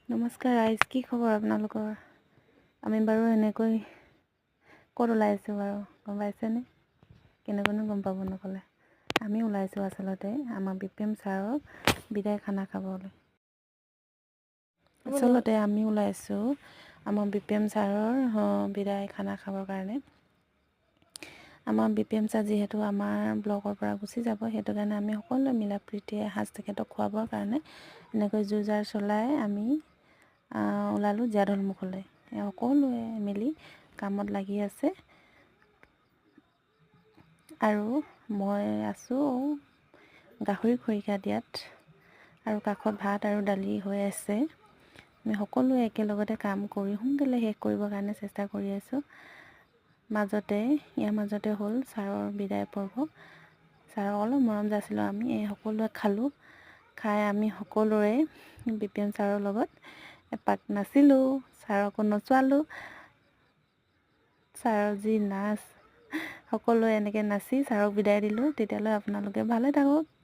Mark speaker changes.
Speaker 1: নমস্কাৰ ৰাইজ, কি খবৰ আপোনালোকৰ? আমি বাৰু এনেকৈ ক'ত ওলাইছোঁ বাৰু গম পাইছেনে? কেনেকৈনো গম পাব নক'লে। আমি ওলাইছোঁ আচলতে আমাৰ BPM ছাৰৰ বিদায় খানা খাবলৈ। আচলতে আমি ওলাইছোঁ আমাৰ BPM ছাৰৰ বিদায় খানা খাবৰ কাৰণে। আমাৰ BPM ছাৰ যিহেতু আমাৰ ব্লকৰ পৰা গুচি যাব, সেইটো কাৰণে আমি সকলোৱে মিলা প্ৰীতিৰে এসাঁজ তেখেতক খুৱাবৰ কাৰণে এনেকৈ যো জাৰ চলাই আমি ওলালোঁ জীয়াঢল মুখলৈ। সকলোৱে মিলি কামত লাগি আছে আৰু মই আছোঁ গাহৰি খৰিকা দিয়াত, আৰু কাষত ভাত আৰু দালি হৈ আছে। আমি সকলোৱে একেলগতে কাম কৰি সোনকালে শেষ কৰিবৰ কাৰণে চেষ্টা কৰি আছোঁ। ইয়াৰ মাজতে হ'ল ছাৰৰ বিদায় পৰ্ব। ছাৰক অলপ মৰম যাচিলোঁ আমি সকলোৱে খালোঁ। খাই আমি সকলোৰে BPM ছাৰৰ লগত এপাক নাচিলোঁ, ছাৰকো নচোৱালোঁ। ছাৰৰ যি নাচ, সকলোৱে এনেকৈ নাচি ছাৰক বিদায় দিলোঁ। তেতিয়ালৈ আপোনালোকে ভালে থাকক।